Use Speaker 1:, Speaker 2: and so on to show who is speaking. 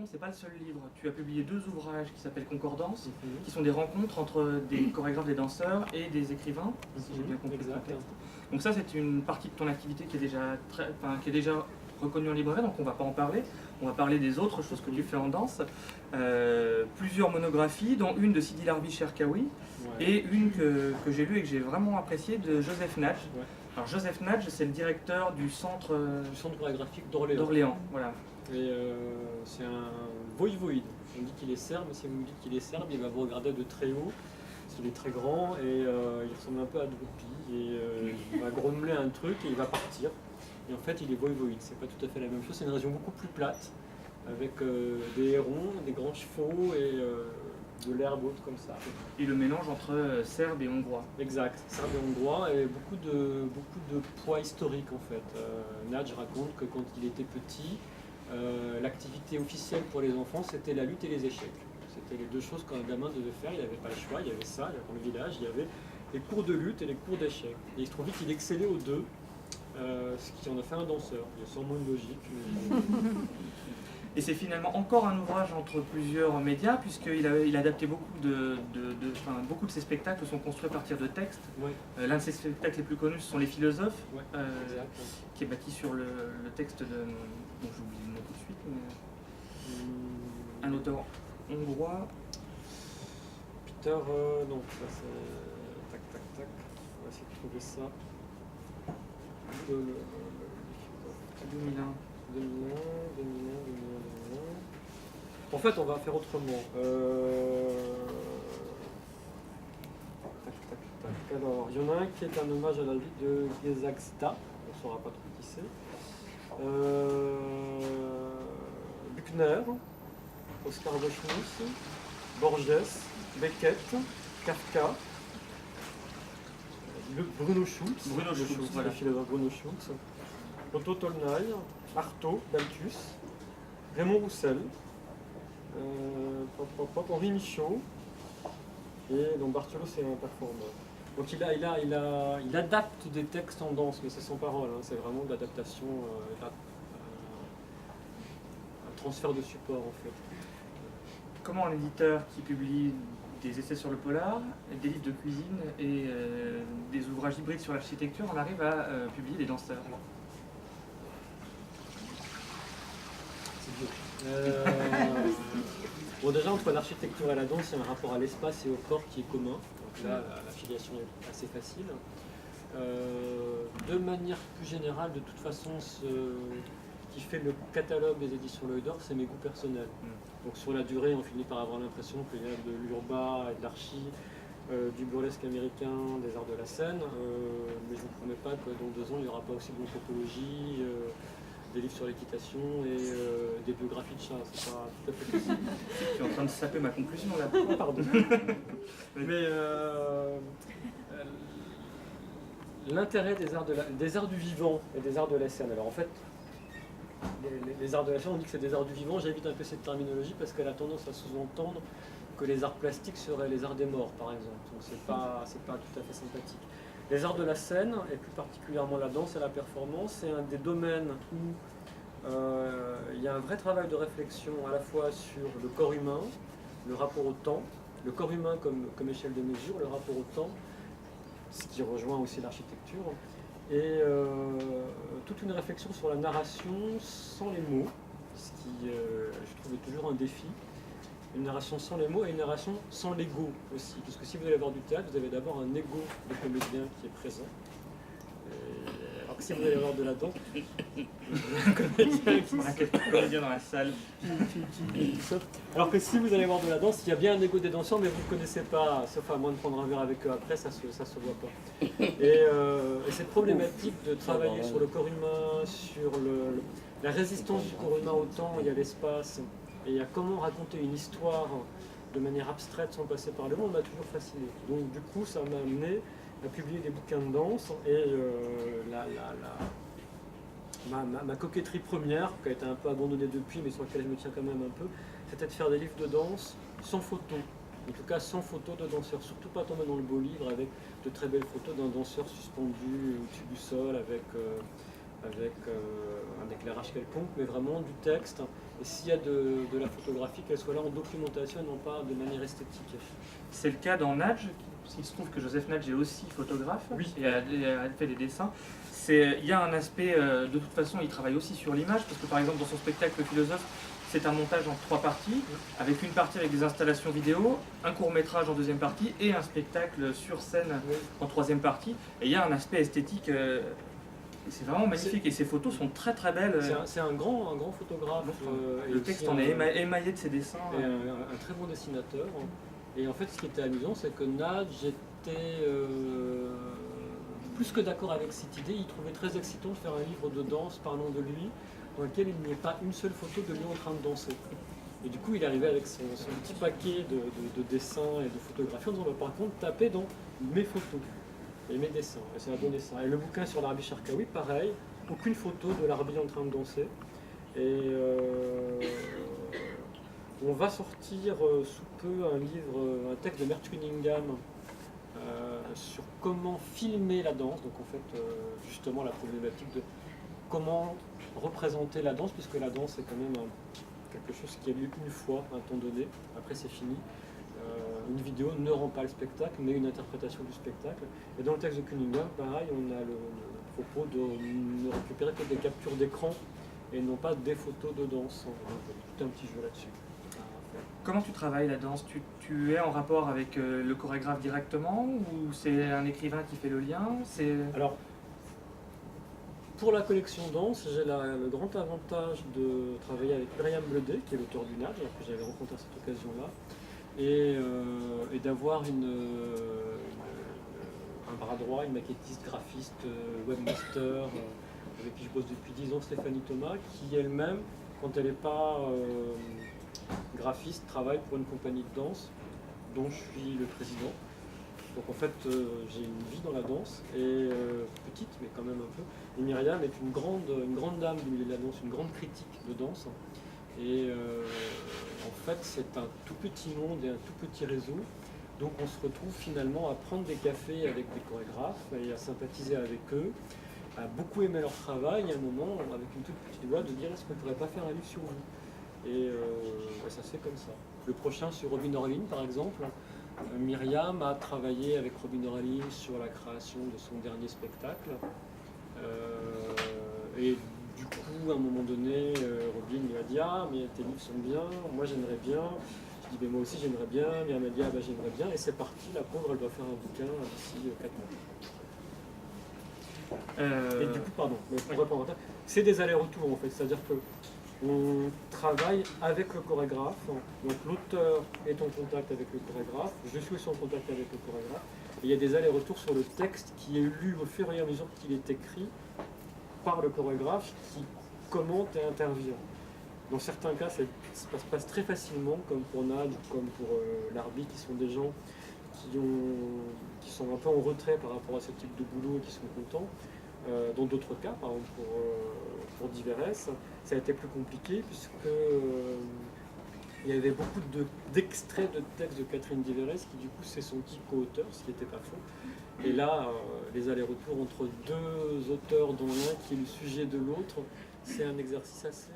Speaker 1: contre, c'est pas le seul livre. Tu as publié 2 ouvrages qui s'appellent Concordance, qui sont des rencontres entre des chorégraphes, des danseurs et des écrivains, si j'ai bien compris le contexte. Donc ça, c'est une partie de ton activité qui est déjà reconnue en librairie, donc on va pas en parler. On va parler des autres choses que tu fais en danse. Plusieurs monographies, dont une de Sidi Larbi Cherkaoui, et une que j'ai lue et que j'ai vraiment appréciée de Joseph Nadj. Alors Joseph Nadj, c'est le directeur du centre
Speaker 2: chorégraphique d'Orléans.
Speaker 1: Voilà.
Speaker 2: Et c'est un voïvoïde. On dit qu'il est serbe, mais si vous me dites qu'il est serbe, il va vous regarder de très haut, parce qu'il est très grand, et il ressemble un peu à Drupi, et il va grommeler un truc et il va partir. Et en fait, il est voïvoïde, c'est pas tout à fait la même chose, c'est une région beaucoup plus plate, avec des hérons, des grands chevaux et de l'herbe haute comme ça.
Speaker 1: Et le mélange entre serbe et hongrois.
Speaker 2: Exact, serbe et hongrois, et beaucoup de poids historique en fait. Nadj raconte que quand il était petit, l'activité officielle pour les enfants, c'était la lutte et les échecs. C'était les 2 choses qu'un gamin devait faire, il n'avait pas le choix, il y avait ça, dans le village, il y avait les cours de lutte et les cours d'échecs. Et il se trouvait qu'il excellait aux 2. Ce qui en a fait un danseur, il y a sûrement une logique.
Speaker 1: Et c'est finalement encore un ouvrage entre plusieurs médias, puisqu'il a adapté beaucoup beaucoup de ses spectacles sont construits à partir de textes. L'un de ses spectacles les plus connus, ce sont Les Philosophes, qui est bâti sur le texte de... Bon, j'oublie le nom tout de suite, mais... un auteur hongrois.
Speaker 2: Peter... non, ça c'est... Tac, tac, tac. On va essayer de trouver ça.
Speaker 1: 2001.
Speaker 2: En fait, on va faire autrement. Alors, il y en a un qui est un hommage à la vie de Gesagsda, on ne saura pas trop qui c'est. Buchner, Oscar Boschmus, Borges, Beckett, Kafka, Bruno Schulz,
Speaker 1: voilà.
Speaker 2: Le philosophe Bruno Schulz, Otto Tolnay, Artaud, Balthus, Raymond Roussel, Henri Michaud, et donc Barthelot c'est un performeur. Donc il adapte des textes en danse, mais c'est sans parole, hein, c'est vraiment de l'adaptation, un transfert de support en fait.
Speaker 1: Comment un éditeur qui publie des essais sur le polar, des livres de cuisine et des ouvrages hybrides sur l'architecture, on arrive à publier des danseurs?
Speaker 2: Bon, déjà entre l'architecture et la danse, il y a un rapport à l'espace et au corps qui est commun. Donc là, la filiation est assez facile. De manière plus générale, de toute façon, ce qui fait le catalogue des éditions L'Œil d'Or, c'est mes goûts personnels. Donc sur la durée, on finit par avoir l'impression qu'il y a de l'urba et de l'archi, du burlesque américain, des arts de la scène, mais je ne vous promets pas que dans 2 ans, il n'y aura pas aussi de l'anthropologie, des livres sur l'équitation et des biographies de chats, c'est pas tout à fait possible.
Speaker 1: Tu es en train de saper ma conclusion là.
Speaker 2: Pardon. Mais l'intérêt des arts du vivant et des arts de la scène. Alors en fait, les arts de la scène, on dit que c'est des arts du vivant, j'évite un peu cette terminologie parce qu'elle a tendance à sous-entendre que les arts plastiques seraient les arts des morts, par exemple. Donc c'est pas tout à fait sympathique. Les arts de la scène, et plus particulièrement la danse et la performance, c'est un des domaines où il y a un vrai travail de réflexion à la fois sur le corps humain, le rapport au temps, le corps humain comme échelle de mesure, le rapport au temps, ce qui rejoint aussi l'architecture, et toute une réflexion sur la narration sans les mots, ce qui, je trouve, est toujours un défi. Une narration sans les mots et une narration sans l'ego aussi. Puisque si vous allez voir du théâtre, vous avez d'abord un ego de comédien qui est présent. Alors que si vous allez voir de la danse, un comédien qui
Speaker 1: un comédien dans la salle.
Speaker 2: Alors que si vous allez voir de la danse, il y a bien un ego des danseurs, mais vous ne connaissez pas, sauf à moins de prendre un verre avec eux après, ça se voit pas. Et cette problématique de travailler sur le corps humain, sur la résistance du corps humain au temps et à l'espace, et à comment raconter une histoire de manière abstraite sans passer par le mot, m'a toujours fasciné. Donc du coup, ça m'a amené à publier des bouquins de danse, et ma coquetterie première, qui a été un peu abandonnée depuis, mais sur laquelle je me tiens quand même un peu, c'était de faire des livres de danse sans photo. En tout cas sans photo de danseur, surtout pas tomber dans le beau livre avec de très belles photos d'un danseur suspendu au-dessus du sol avec un éclairage quelconque, mais vraiment du texte. Et s'il y a de la photographie, qu'elle soit là en documentation et non pas de manière esthétique.
Speaker 1: C'est le cas dans Nadj, parce qu'il se trouve que Joseph Nadj est aussi photographe et a fait des dessins. Il y a un aspect, de toute façon, il travaille aussi sur l'image, parce que par exemple dans son spectacle Le Philosophe, c'est un montage en 3 parties, avec une partie avec des installations vidéo, un court-métrage en 2e partie et un spectacle sur scène en 3e partie. Et il y a un aspect esthétique, c'est vraiment magnifique, et ses photos sont très très belles.
Speaker 2: C'est un grand photographe.
Speaker 1: Le texte en est émaillé de ses dessins.
Speaker 2: Et un très bon dessinateur. Et en fait, ce qui était amusant, c'est que Nadj était plus que d'accord avec cette idée. Il trouvait très excitant de faire un livre de danse parlant de lui, dans lequel il n'y ait pas une seule photo de lui en train de danser. Et du coup, il est arrivé avec son petit paquet de dessins et de photographies en disant bah, par contre, tapez dans mes photos et mes dessins. Et ça a donné ça. Et le bouquin sur l'Arbi Cherkaoui, pareil, aucune photo de l'Arbi en train de danser. Et on va sortir sous peu un texte de Mert Cunningham sur comment filmer la danse. Donc en fait, justement, la problématique de comment représenter la danse, puisque la danse est quand même quelque chose qui a lieu une fois à un temps donné, après c'est fini. Une vidéo ne rend pas le spectacle, mais une interprétation du spectacle. Et dans le texte de Cunningham, pareil, on a le propos de ne récupérer que des captures d'écran et non pas des photos de danse. Donc, tout un petit jeu là-dessus.
Speaker 1: Comment tu travailles la danse? Tu es en rapport avec le chorégraphe directement, ou c'est un écrivain qui fait le lien?
Speaker 2: Alors, pour la collection danse, j'ai le grand avantage de travailler avec Myriam Bledet, qui est l'auteur du Nadj, que j'avais rencontré à cette occasion-là, et d'avoir un bras droit, une maquettiste, graphiste, webmaster, avec qui je bosse depuis 10 ans, Stéphanie Thomas, qui elle-même, quand elle n'est pas graphiste, travaille pour une compagnie de danse dont je suis le président. Donc en fait, j'ai une vie dans la danse, et petite, mais quand même un peu. Et Myriam est une grande dame du milieu de la danse, une grande critique de danse. Et en fait, c'est un tout petit monde et un tout petit réseau. Donc on se retrouve finalement à prendre des cafés avec des chorégraphes et à sympathiser avec eux, à beaucoup aimer leur travail, et à un moment, avec une toute petite voix, de dire est-ce qu'on ne pourrait pas faire un livre sur vous? Et ça se fait comme ça. Le prochain sur Robin Orlin, par exemple. Myriam a travaillé avec Robin Orlin sur la création de son dernier spectacle. Et du coup, à un moment donné, Robin lui a dit « Ah, mais tes livres sont bien, moi j'aimerais bien ». Je dis « Mais moi aussi j'aimerais bien ». Myriam m'a dit « Ah, bah, j'aimerais bien ». Et c'est parti, la pauvre, elle doit faire un bouquin d'ici 4 mois. Et du coup, pardon, mais pour répondre à ça, c'est des allers-retours en fait, c'est-à-dire que on travaille avec le chorégraphe, donc l'auteur est en contact avec le chorégraphe, je suis aussi en contact avec le chorégraphe, et il y a des allers-retours sur le texte qui est lu au fur et à mesure qu'il est écrit par le chorégraphe qui commente et intervient. Dans certains cas, ça se passe très facilement, comme pour Nadj ou comme pour l'Arbi, qui sont des gens qui sont un peu en retrait par rapport à ce type de boulot et qui sont contents. Dans d'autres cas, par exemple pour Diverès, ça a été plus compliqué puisque il y avait beaucoup d'extraits de textes de Catherine Diverès qui du coup s'est sentie co-auteur, ce qui n'était pas faux. Et là, les allers-retours entre deux auteurs dont l'un qui est le sujet de l'autre, c'est un exercice assez